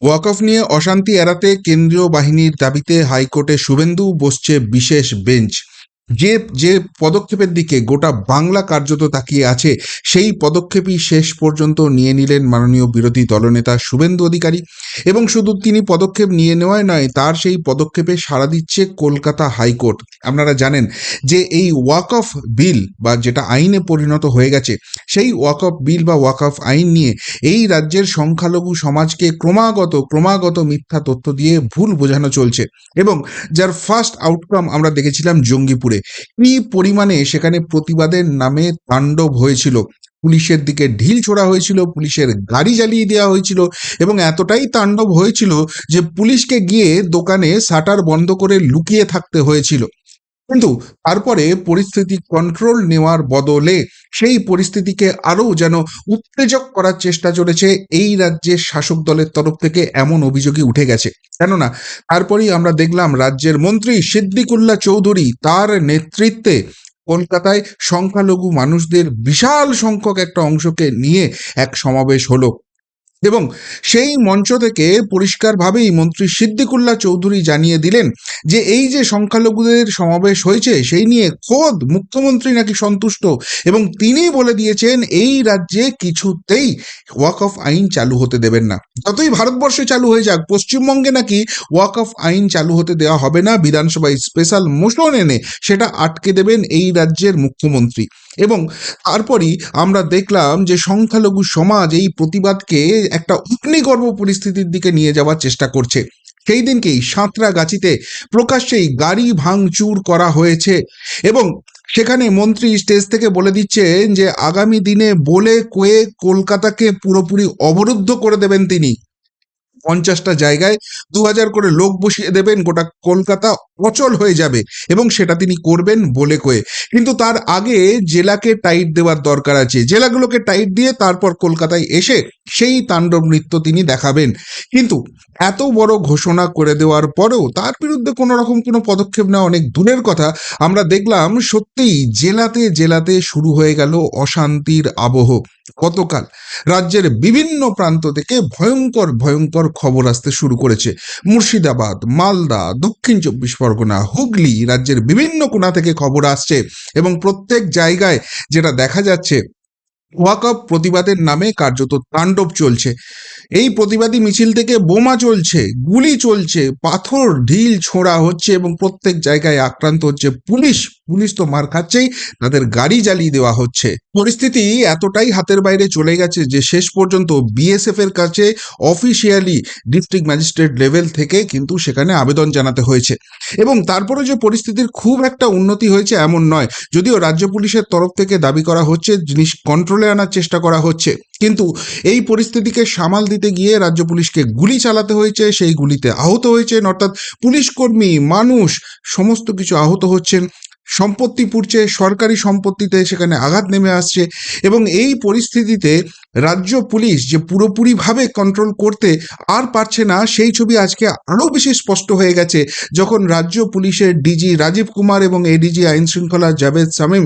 ওয়াকফ নিয়ে অশান্তি এড়াতে কেন্দ্রীয় বাহিনীর দাবিতে হাইকোর্টে শুভেন্দু বসছে বিশেষ বেঞ্চ। যে যে পদক্ষেপের দিকে গোটা বাংলা কার্যত তাকিয়ে আছে, সেই পদক্ষেপই শেষ পর্যন্ত নিয়ে নিলেন মাননীয় বিরোধী দলনেতা শুভেন্দু অধিকারী। এবং শুধু তিনি পদক্ষেপ নিয়ে নেওয়াই নয়, তার সেই পদক্ষেপে সাড়া দিচ্ছে কলকাতা হাইকোর্ট। আপনারা জানেন যে এই ওয়াকফ বিল বা যেটা আইনে পরিণত হয়ে গেছে, সেই ওয়াকফ বিল বা ওয়াকফ আইন নিয়ে এই রাজ্যের সংখ্যালঘু সমাজকে ক্রমাগত মিথ্যা তথ্য দিয়ে ভুল বোঝানো চলছে। এবং যার ফার্স্ট আউটকাম আমরা দেখেছিলাম জঙ্গিপুরে, কি পরিমাণে সেখানে প্রতিবাদের নামে তাণ্ডব হয়েছিল। পুলিশের দিকে ঢিল ছোড়া হয়েছিল, পুলিশের গাড়ি জ্বালিয়ে দেওয়া হয়েছিল, এবং এতটাই তাণ্ডব হয়েছিল যে পুলিশকে গিয়ে দোকানে শাটার বন্ধ করে লুকিয়ে থাকতে হয়েছিল। কিন্তু তারপরে পরিস্থিতি কন্ট্রোল নেওয়ার বদলে সেই পরিস্থিতিকে আরও যেন উত্তেজক করার চেষ্টা চলেছে এই রাজ্যের শাসক দলের তরফ থেকে, এমন অভিযোগই উঠে গেছে। কেননা তারপরেই আমরা দেখলাম রাজ্যের মন্ত্রী সিদ্দিকুল্লাহ চৌধুরী, তার নেতৃত্বে কলকাতায় সংখ্যালঘু মানুষদের বিশাল সংখ্যক একটা অংশকে নিয়ে এক সমাবেশ হলো। এবং সেই মঞ্চ থেকে পরিষ্কারভাবেই মন্ত্রী সিদ্দিকুল্লাহ চৌধুরী জানিয়ে দিলেন যে এই যে সংখ্যালঘুদের সমাবেশ হয়েছে, সেই নিয়ে খোদ মুখ্যমন্ত্রী নাকি সন্তুষ্ট, এবং তিনি বলে দিয়েছেন এই রাজ্যে কিছুতেই ওয়াকফ আইন চালু হতে দেবেন না। যতই ভারতবর্ষে চালু হয়ে যাক, পশ্চিমবঙ্গে নাকি ওয়াকফ আইন চালু হতে দেওয়া হবে না, বিধানসভায় স্পেশাল মোশন এনে সেটা আটকে দেবেন এই রাজ্যের মুখ্যমন্ত্রী। এবং তারপরই আমরা দেখলাম যে সংখ্যালঘু সমাজ এই প্রতিবাদকে একটা অগ্নিগর্ভ পরিস্থিতির দিকে নিয়ে যাওয়ার চেষ্টা করছে। সেই দিনকেই সাঁতরাগাছিতে প্রকাশ্যেই গাড়ি ভাঙচুর করা হয়েছে, এবং সেখানে মন্ত্রী স্টেজ থেকে বলে দিচ্ছেন যে আগামী দিনে বলে কয়ে কলকাতাকে পুরোপুরি অবরুদ্ধ করে দেবেন তিনি। 50টা জায়গায় 2000 করে লোক বসিয়ে দেবেন, গোটা কলকাতা অচল হয়ে যাবে, এবং সেটা তিনি করবেন বলে কয়ে। কিন্তু তার আগে জেলাকে টাইট দেওয়ার দরকার আছে, জেলাগুলোকে টাইট দিয়ে তারপর কলকাতায় এসে সেই তাণ্ডব নৃত্য তিনি দেখাবেন। কিন্তু এত বড় ঘোষণা করে দেওয়ার পরেও তার বিরুদ্ধে কোনো রকম কোনো পদক্ষেপ নেওয়া অনেক দূরের কথা। আমরা দেখলাম সত্যিই জেলাতে জেলাতে শুরু হয়ে গেল অশান্তির আবহ। গতকাল রাজ্যের বিভিন্ন প্রান্ত থেকে ভয়ঙ্কর খবর আসতে শুরু করেছে। মুর্শিদাবাদ, মালদা, দক্ষিণ 24 পরগনা, হুগলি, রাজ্যের বিভিন্ন কোণা থেকে খবর আসছে, এবং প্রত্যেক জায়গায় যেটা দেখা যাচ্ছে, ওয়াকফ প্রতিবাদের নামে কার্যত তাণ্ডব চলছে। এই প্রতিবাদী মিছিল থেকে বোমা চলছে, গুলি চলছে, পাথর ঢিল ছোঁড়া হচ্ছে, এবং প্রত্যেক জায়গায় আক্রান্ত হচ্ছে পুলিশ। পুলিশ তো মার খাচ্ছেই, তাদের গাড়ি জ্বালিয়ে দেওয়া হচ্ছে। পরিস্থিতি এতটাই হাতের বাইরে চলে গেছে যে শেষ পর্যন্ত বিএসএফ এর কাছে অফিসিয়ালি ডিস্ট্রিক্ট ম্যাজিস্ট্রেট লেভেল থেকে কিন্তু সেখানে আবেদন জানাতে হয়েছে। এবং তারপরে যে পরিস্থিতির খুব একটা উন্নতি হয়েছে এমন নয়, যদিও রাজ্য পুলিশের তরফ থেকে দাবি করা হচ্ছে জিনিস কন্ট্রোলে আনার চেষ্টা করা হচ্ছে, কিন্তু এই পরিস্থিতিকে সামাল দিতে গিয়ে রাজ্য পুলিশকে গুলি চালাতে হয়েছে, সেই গুলিতে আহত হয়েছেন, অর্থাৎ পুলিশ কর্মী, মানুষ সমস্ত কিছু আহত হচ্ছেন, সম্পত্তি পুড়ছে, সরকারি সম্পত্তিতে সেখানে আঘাত নেমে আসছে। এবং এই পরিস্থিতিতে রাজ্য পুলিশ যে পুরোপুরিভাবে কন্ট্রোল করতে আর পারছে না, সেই ছবি আজকে আরও বেশি স্পষ্ট হয়ে গেছে যখন রাজ্য পুলিশের ডিজি রাজীব কুমার এবং এডিজি আইন শৃঙ্খলা জাভেদ শামীম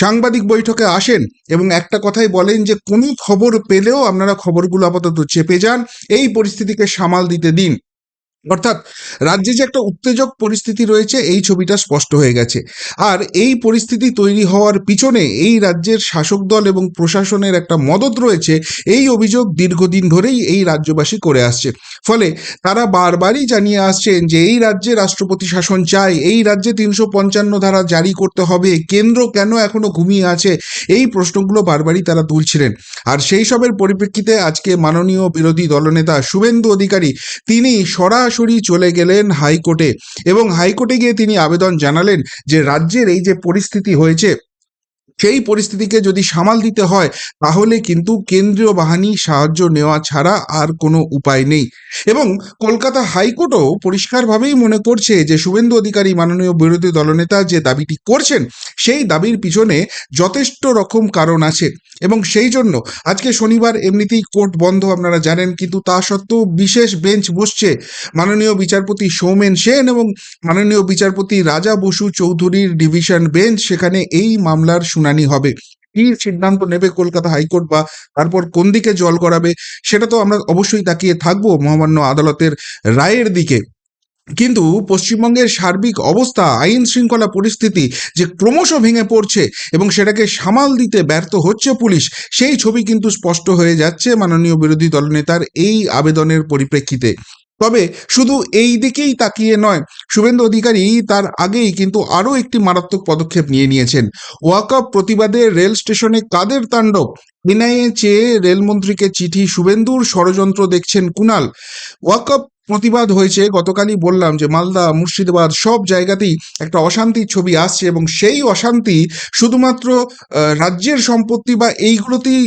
সাংবাদিক বৈঠকে আসেন, এবং একটা কথাই বলেন যে কোনো খবর পেলেও আপনারা খবরগুলো আপাতত চেপে যান, এই পরিস্থিতিকে সামাল দিতে দিন। অর্থাৎ রাজ্যে যে একটা উত্তেজক পরিস্থিতি রয়েছে, এই ছবিটা স্পষ্ট হয়ে গেছে। আর এই পরিস্থিতি তৈরি হওয়ার পিছনে এই রাজ্যের শাসক দল এবং প্রশাসনের একটা মদত রয়েছে, এই অভিযোগ দীর্ঘদিন ধরেই এই রাজ্যবাসী করে আসছে। ফলে তারা বারবারই জানিয়ে আসছেন যে এই রাজ্যে রাষ্ট্রপতি শাসন চাই, এই রাজ্যে 355 ধারা জারি করতে হবে, কেন্দ্র কেন এখনো ঘুমিয়ে আছে, এই প্রশ্নগুলো বারবারই তারা তুলছিলেন। আর সেই সবের পরিপ্রেক্ষিতে আজকে মাননীয় বিরোধী দলনেতা শুভেন্দু অধিকারী তিনি সরাসরি চলে গেলেন হাইকোর্টে, এবং হাইকোর্টে গিয়ে তিনি আবেদন জানালেন যে রাজ্যের এই যে পরিস্থিতি হয়েছে, সেই পরিস্থিতিকে যদি সামাল দিতে হয় তাহলে কিন্তু কেন্দ্রীয় বাহিনী সাহায্য নেওয়া ছাড়া আর কোনো উপায় নেই। এবং কলকাতা হাইকোর্টও পরিষ্কারভাবেই মনে করছে যে শুভেন্দু অধিকারী মাননীয় বিরোধী দলনেতা যে দাবিটি করছেন, সেই দাবির পিছনে যথেষ্ট রকম কারণ আছে, এবং সেই জন্য আজকে শনিবার এমনিতেই কোর্ট বন্ধ আপনারা জানেন, কিন্তু তা সত্ত্বেও বিশেষ বেঞ্চ বসছে। মাননীয় বিচারপতি সৌমেন সেন এবং মাননীয় বিচারপতি রাজা বসু চৌধুরীর ডিভিশন বেঞ্চ, সেখানে এই মামলার শুনানি হবে। কি সিদ্ধান্ত নেবে কলকাতা হাইকোর্ট, বা তারপর কোন দিকে জল গড়াবে, সেটা তো আমরা অবশ্যই তাকিয়ে থাকবো মহামান্য আদালতের রায়ের দিকে। কিন্তু পশ্চিমবঙ্গের সার্বিক অবস্থা, আইন শৃঙ্খলা পরিস্থিতি যে ক্রমশ ভেঙে পড়ছে এবং সেটাকে সামাল দিতে ব্যর্থ হচ্ছে পুলিশ, সেই ছবি কিন্তু স্পষ্ট হয়ে যাচ্ছে মাননীয় বিরোধী দলনেতার এই আবেদনের পরিপ্রেক্ষিতে। তবে শুধু এই দিকেই তাকিয়ে নয়, শুভেন্দু অধিকারী তার আগেই কিন্তু আরও একটি মারাত্মক পদক্ষেপ নিয়েছেন। ওয়াকআপ প্রতিবাদে রেল স্টেশনে কাদের তাণ্ডব, এনআইএ চেয়ে রেলমন্ত্রীকে চিঠি শুভেন্দুর, ষড়যন্ত্র দেখছেন কুণাল। ওয়াকআপ প্রতিবাদ হয়েছে, গতকালই বললাম যে মালদা, মুর্শিদাবাদ সব জায়গাতেই একটা অশান্তির ছবি আসছে, এবং সেই অশান্তি শুধুমাত্র রাজ্যের সম্পত্তি বা এইগুলোতেই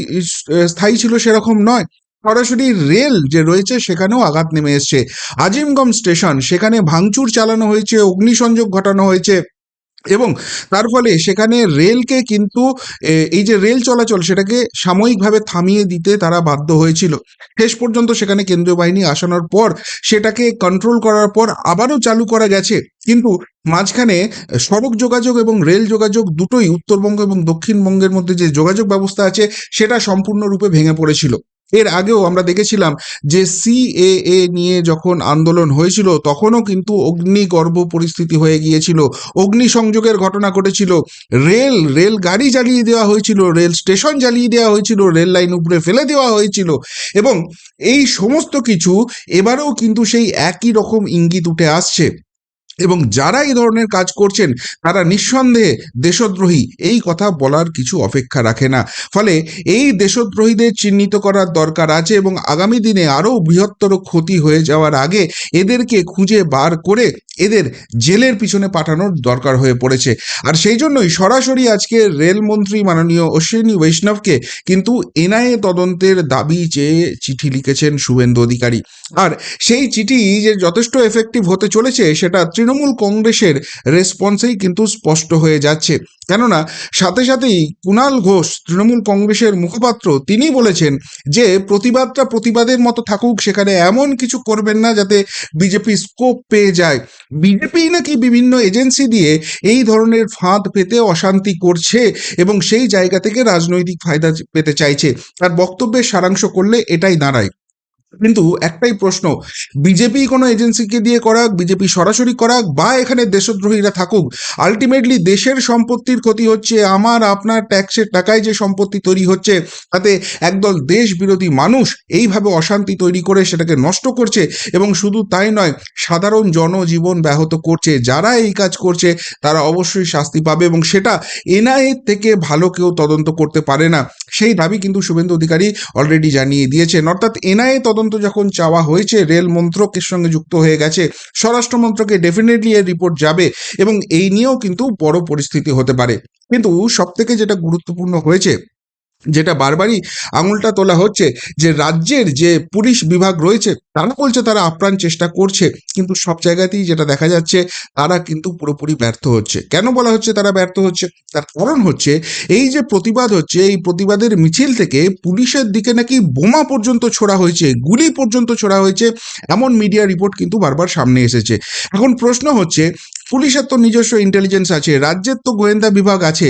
স্থায়ী ছিল সেরকম নয়। সরাসরি রেল যে রয়েছে সেখানেও আঘাত নেমে এসছে। আজিমগঞ্জ স্টেশন, সেখানে ভাঙচুর চালানো হয়েছে, অগ্নিসংযোগ ঘটানো হয়েছে, এবং তার ফলে সেখানে রেলকে কিন্তু এই যে রেল চলাচল সেটাকে সাময়িকভাবে থামিয়ে দিতে তারা বাধ্য হয়েছিল। শেষ পর্যন্ত সেখানে কেন্দ্রীয় বাহিনী আসানোর পর সেটাকে কন্ট্রোল করার পর আবারও চালু করা গেছে, কিন্তু মাঝখানে সড়ক যোগাযোগ এবং রেল যোগাযোগ দুটোই, উত্তরবঙ্গ এবং দক্ষিণবঙ্গের মধ্যে যে যোগাযোগ ব্যবস্থা আছে সেটা সম্পূর্ণরূপে ভেঙে পড়েছিল। এর আগেও আমরা দেখেছিলাম যে সিএএ নিয়ে যখন আন্দোলন হয়েছিল তখনও কিন্তু অগ্নিগর্ভ পরিস্থিতি হয়ে গিয়েছিল, অগ্নিসংযোগের ঘটনা ঘটেছিল, রেল গাড়ি জ্বালিয়ে দেওয়া হয়েছিল, রেল স্টেশন জ্বালিয়ে দেওয়া হয়েছিল, রেল লাইন উপরে ফেলে দেওয়া হয়েছিল, এবং এই সমস্ত কিছু এবারেও কিন্তু সেই একই রকম ইঙ্গিত উঠে আসছে। এবং যারা এই ধরনের কাজ করছেন তারা নিঃসন্দেহে দেশদ্রোহী, এই কথা বলার কিছু অপেক্ষা রাখে না। ফলে এই দেশদ্রোহীদের চিহ্নিত করার দরকার আছে, এবং আগামী দিনে আরও বৃহত্তর ক্ষতি হয়ে যাওয়ার আগে এদেরকে খুঁজে বার করে এদের জেলের পিছনে পাঠানোর দরকার হয়ে পড়েছে। আর সেই জন্যই সরাসরি আজকে রেলমন্ত্রী মাননীয় অশ্বিনী বৈষ্ণবকে কিন্তু এনআইএ তদন্তের দাবি চেয়ে চিঠি লিখেছেন শুভেন্দু অধিকারী। আর সেই চিঠি যে যথেষ্ট এফেক্টিভ হতে চলেছে সেটা তৃণমূল কংগ্রেসের রেসপন্সেই কিন্তু স্পষ্ট হয়ে যাচ্ছে। কেননা সাথে সাথেই কুণাল ঘোষ, তৃণমূল কংগ্রেসের মুখপাত্র, তিনি বলেছেন যে প্রতিবাদটা প্রতিবাদের মতো থাকুক, সেখানে এমন কিছু করবেন না যাতে বিজেপি স্কোপ পেয়ে যায়। বিজেপি নাকি বিভিন্ন এজেন্সি দিয়ে এই ধরনের ফাঁদ পেতে অশান্তি করছে এবং সেই জায়গা থেকে রাজনৈতিক ফায়দা পেতে চাইছে। তার বক্তব্যের সারাংশ করলে এটাই দাঁড়ায়। কিন্তু একটাই প্রশ্ন, বিজেপি কোনো এজেন্সিকে দিয়ে করাক, বিজেপি সরাসরি করাক, বা এখানে দেশদ্রোহীরা থাকুক, আলটিমেটলি দেশের সম্পত্তির ক্ষতি হচ্ছে, আমার আপনার ট্যাক্সের টাকায় যে সম্পত্তি তৈরি হচ্ছে তাতে একদল দেশ বিরোধী মানুষ এইভাবে অশান্তি তৈরি করে সেটাকে নষ্ট করছে, এবং শুধু তাই নয়, সাধারণ জনজীবন ব্যাহত করছে। যারা এই কাজ করছে তারা অবশ্যই শাস্তি পাবে, এবং সেটা এনআইএ থেকে ভালো কেউ তদন্ত করতে পারে না। সেই দাবি কিন্তু শুভেন্দু অধিকারী অলরেডি জানিয়ে দিয়েছেন। অর্থাৎ এনআইএ তদন্ত যখন চাওয়া হয়েছে, রেল মন্ত্রকের সঙ্গে যুক্ত হয়ে গেছে, স্বরাষ্ট্র মন্ত্রকে ডেফিনেটলি এর রিপোর্ট যাবে, এবং এই নিয়েও কিন্তু বড় পরিস্থিতি হতে পারে। কিন্তু সব থেকে যেটা গুরুত্বপূর্ণ হয়েছে, যেটা বারবারই আঙুলটা তোলা হচ্ছে, যে রাজ্যের যে পুলিশ বিভাগ রয়েছে তারা বলছে তারা আপ্রাণ চেষ্টা করছে, কিন্তু সব জায়গাতেই যেটা দেখা যাচ্ছে তারা কিন্তু পুরোপুরি ব্যর্থ হচ্ছে। কেন বলা হচ্ছে তারা ব্যর্থ হচ্ছে? তার কারণ হচ্ছে এই যে প্রতিবাদ হচ্ছে, এই প্রতিবাদের মিছিল থেকে পুলিশের দিকে নাকি বোমা পর্যন্ত ছোড়া হয়েছে, গুলি পর্যন্ত ছোড়া হয়েছে, এমন মিডিয়া রিপোর্ট কিন্তু বারবার সামনে এসেছে। এখন প্রশ্ন হচ্ছে, পুলিশের তো নিজস্ব ইন্টেলিজেন্স আছে, রাজ্যের তো গোয়েন্দা বিভাগ আছে,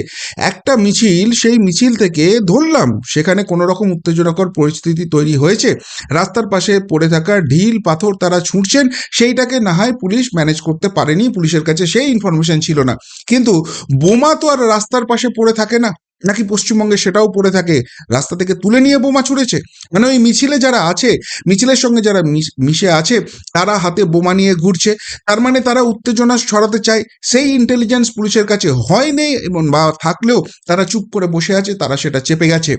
একটা মিছিল, সেই মিছিল থেকে ধরলাম সেখানে কোনো রকম উত্তেজনাকর পরিস্থিতি তৈরি হয়েছে, রাস্তার পাশে পড়ে থাকা ঢিল পাথর তারা ছুঁড়ছেন, সেইটাকে না হয় পুলিশ ম্যানেজ করতে পারেনি, পুলিশের কাছে সেই ইনফরমেশন ছিল না, কিন্তু বোমা তো আর রাস্তার পাশে পড়ে থাকে না, নাকি পশ্চিমবঙ্গে সেটাও পড়ে থাকে? রাস্তা থেকে তুলে নিয়ে বোমা ছুঁড়েছে, মানে ওই মিছিলে যারা আছে, মিছিলের সঙ্গে যারা মিশে আছে তারা হাতে বোমা নিয়ে ঘুরছে, তার মানে তারা উত্তেজনা ছড়াতে চায়। সেই ইন্টেলিজেন্স পুলিশের কাছে হয় নেই, এবং বা থাকলেও তারা চুপ করে বসে আছে, তারা সেটা চেপে গেছে।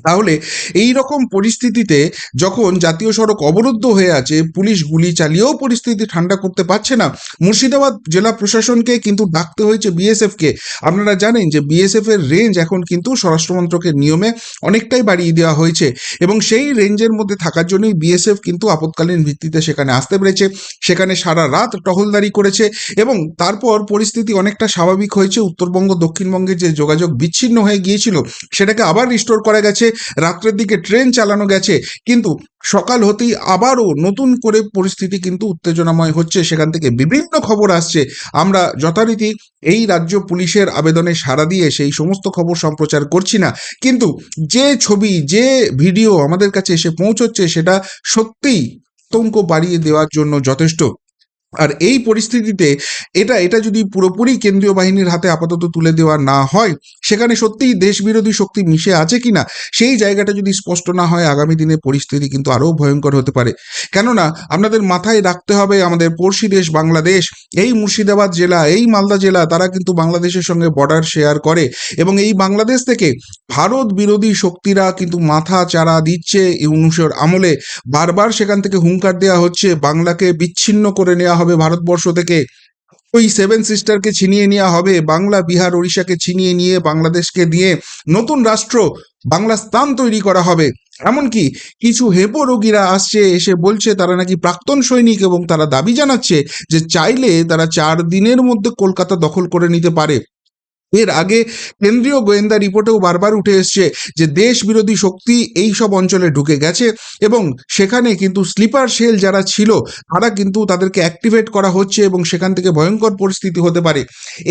তাহলে এই রকম পরিস্থিতিতে যখন জাতীয় সড়ক অবরুদ্ধ হয়ে আছে, পুলিশ গুলি চালিয়েও পরিস্থিতি ঠান্ডা করতে পারছে না, মুর্শিদাবাদ জেলা প্রশাসনকে কিন্তু ডাকতে হয়েছে বিএসএফকে। আপনারা জানেন যে বিএসএফ এর রেঞ্জ এখন কিন্তু স্বরাষ্ট্রমন্ত্রকের নিয়মে অনেকটাই বাড়িয়ে দেওয়া হয়েছে, এবং সেই রেঞ্জের মধ্যে থাকার জন্যই বিএসএফ কিন্তু আপৎকালীন ভিত্তিতে সেখানে আসতে পেরেছে, সেখানে সারা রাত টহলদারি করেছে, এবং তারপর পরিস্থিতি অনেকটা স্বাভাবিক হয়েছে। উত্তরবঙ্গ দক্ষিণবঙ্গের যে যোগাযোগ বিচ্ছিন্ন হয়ে গিয়েছিল সেটাকে আবার রিস্টোর করা গেছে, গেছে, রাত্রের দিকে ট্রেন চালানো গেছে, কিন্তু সকাল হতেই আবারও নতুন করে পরিস্থিতি কিন্তু উত্তেজনাময় হচ্ছে। সেখান থেকে বিভিন্ন খবর আসছে। আমরা যথারীতি এই রাজ্য পুলিশের আবেদনে সাড়া দিয়ে সেই সমস্ত খবর সম্প্রচার করছি না, কিন্তু যে ছবি, যে ভিডিও আমাদের কাছে এসে পৌঁছচ্ছে সেটা সত্যিই আতঙ্ক বাড়িয়ে দেওয়ার জন্য যথেষ্ট। আর এই পরিস্থিতিতে এটা যদি পুরোপুরি কেন্দ্রীয় বাহিনীর হাতে আপাতত তুলে দেওয়া না হয়, সেখানে সত্যিই দেশবিরোধী শক্তি মিশে আছে কিনা সেই জায়গাটা যদি স্পষ্ট না হয়, আগামী দিনে পরিস্থিতি কিন্তু আরও ভয়ঙ্কর হতে পারে। কেননা আপনাদের মাথায় রাখতে হবে, আমাদের পড়শি দেশ বাংলাদেশ, এই মুর্শিদাবাদ জেলা, এই মালদা জেলা, তারা কিন্তু বাংলাদেশের সঙ্গে বর্ডার শেয়ার করে, এবং এই বাংলাদেশ থেকে ভারত বিরোধী শক্তিরা কিন্তু মাথা চাড়া দিচ্ছে। ইউনূসের আমলে বারবার সেখান থেকে হুঙ্কার দেওয়া হচ্ছে, বাংলাকে বিচ্ছিন্ন করে নেওয়া হবে ভারতবর্ষ থেকে, ওই সেভেন সিস্টারকে ছিনিয়ে নেওয়া হবে, বাংলা, বিহার, ওড়িশাকে ছিনিয়ে নিয়ে বাংলাদেশকে দিয়ে নতুন রাষ্ট্র বাংলাস্তান তৈরি করা হবে। এমনকি কিছু হেপো রোগীরা আসছে, এসে বলছে তারা নাকি প্রাক্তন সৈনিক, এবং তারা দাবি জানাচ্ছে যে চাইলে তারা 4 দিনের মধ্যে কলকাতা দখল করে নিতে পারে। এর আগে কেন্দ্রীয় গোয়েন্দা রিপোর্টেও বারবার উঠে এসছে যে দেশ বিরোধী শক্তি এই সব অঞ্চলে ঢুকে গেছে, এবং সেখানে কিন্তু স্লিপার সেল যারা ছিল তারা কিন্তু তাদেরকে অ্যাক্টিভেট করা হচ্ছে, এবং সেখান থেকে ভয়ঙ্কর পরিস্থিতি হতে পারে।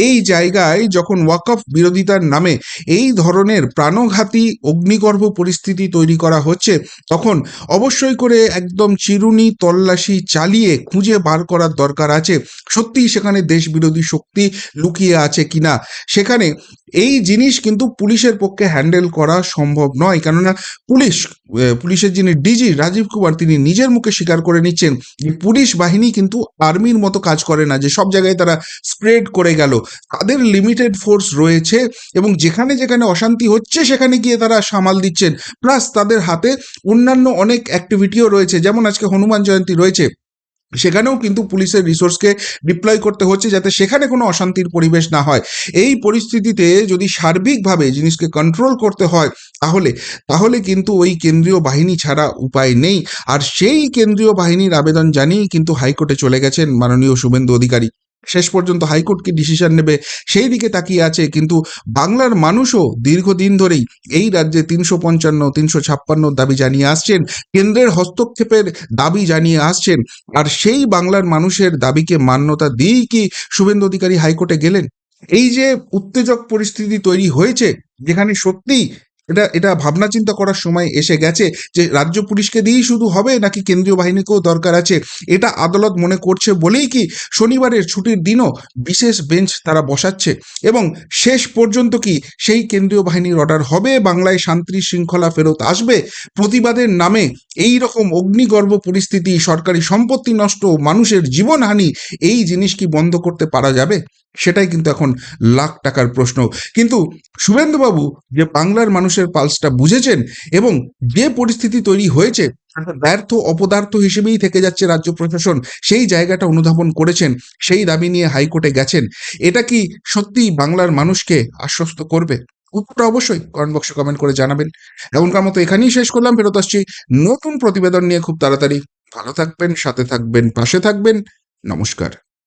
এই জায়গায় যখন ওয়াকফ বিরোধিতার নামে এই ধরনের প্রাণঘাতী অগ্নিগর্ভ পরিস্থিতি তৈরি করা হচ্ছে, তখন অবশ্যই করে একদম চিরুনি তল্লাশি চালিয়ে খুঁজে বার করার দরকার আছে সত্যিই সেখানে দেশ বিরোধী শক্তি লুকিয়ে আছে কিনা। সেখানে এই জিনিস কিন্তু পুলিশের পক্ষে হ্যান্ডেল করা সম্ভব নয়, কেননা পুলিশের যিনি ডিজি রাজীব কুমার, তিনি নিজের মুখে স্বীকার করে নিচ্ছেন যে পুলিশ বাহিনী কিন্তু আর্মির মতো কাজ করে না, যে সব জায়গায় তারা স্প্রেড করে গেল। তাদের লিমিটেড ফোর্স রয়েছে, এবং যেখানে যেখানে অশান্তি হচ্ছে সেখানে গিয়ে তারা সামাল দিচ্ছেন। প্লাস তাদের হাতে অন্যান্য অনেক অ্যাক্টিভিটিও রয়েছে, যেমন আজকে হনুমান জয়ন্তী রয়েছে, সেখানেও কিন্তু পুলিশের রিসোর্সকে ডিপ্লয় করতে হচ্ছে যাতে সেখানে কোনো অশান্তির পরিবেশ না হয়। এই পরিস্থিতিতে যদি সার্বিকভাবে জিনিসকে কন্ট্রোল করতে হয়, তাহলে তাহলে কিন্তু ওই কেন্দ্রীয় বাহিনী ছাড়া উপায় নেই। আর সেই কেন্দ্রীয় বাহিনীর আবেদন জানিয়েই কিন্তু হাইকোর্টে চলে গেছেন মাননীয় শুভেন্দু অধিকারী। শেষ পর্যন্ত হাইকোর্ট কি ডিসিশন নেবে সেই দিকে তাকিয়ে আছে, কিন্তু বাংলার মানুষও দীর্ঘদিন ধরেই এই রাজ্যে 355, 356 দাবি জানিয়ে আসছেন, কেন্দ্রের হস্তক্ষেপের দাবি জানিয়ে আসছেন। আর সেই বাংলার মানুষের দাবিকে মান্যতা দিয়েই কি শুভেন্দু অধিকারী হাইকোর্টে গেলেন? এই যে উত্তেজক পরিস্থিতি তৈরি হয়েছে, যেখানে সত্যিই এটা ভাবনা চিন্তা করার সময় এসে গেছে যে রাজ্য পুলিশকে দিয়েই শুধু হবে নাকি কেন্দ্রীয় বাহিনীকেও দরকার আছে। এটা আদালত মনে করছে বলেই কি শনিবারের ছুটির দিনও বিশেষ বেঞ্চ তারা বসাচ্ছে, এবং শেষ পর্যন্ত কি সেই কেন্দ্রীয় বাহিনীর অর্ডার হবে, বাংলায় শান্তি শৃঙ্খলা ফেরত আসবে? প্রতিবাদের নামে এই রকম অগ্নিগর্ভ পরিস্থিতি, সরকারি সম্পত্তি নষ্ট, মানুষের জীবনহানি, এই জিনিস কি বন্ধ করতে পারা যাবে? সেটাই কিন্তু এখন লাখ টাকার প্রশ্ন। কিন্তু শুভেন্দুবাবু যে বাংলার মানুষের পালসটা বুঝেছেন, এবং যে পরিস্থিতি তৈরি হয়েছে ব্যর্থ অপদার্থ হিসেবেই থেকে যাচ্ছে রাজ্য প্রশাসন, সেই জায়গাটা অনুধাবন করেছেন, সেই দাবি নিয়ে হাইকোর্টে গেছেন। এটা কি সত্যিই বাংলার মানুষকে আশ্বস্ত করবে? উত্তরটা অবশ্যই কমেন্ট বক্সে কমেন্ট করে জানাবেন। এখনকার মতো এখানেই শেষ করলাম, ফেরত আসছি নতুন প্রতিবেদন নিয়ে খুব তাড়াতাড়ি। ভালো থাকবেন, সাথে থাকবেন, পাশে থাকবেন। নমস্কার।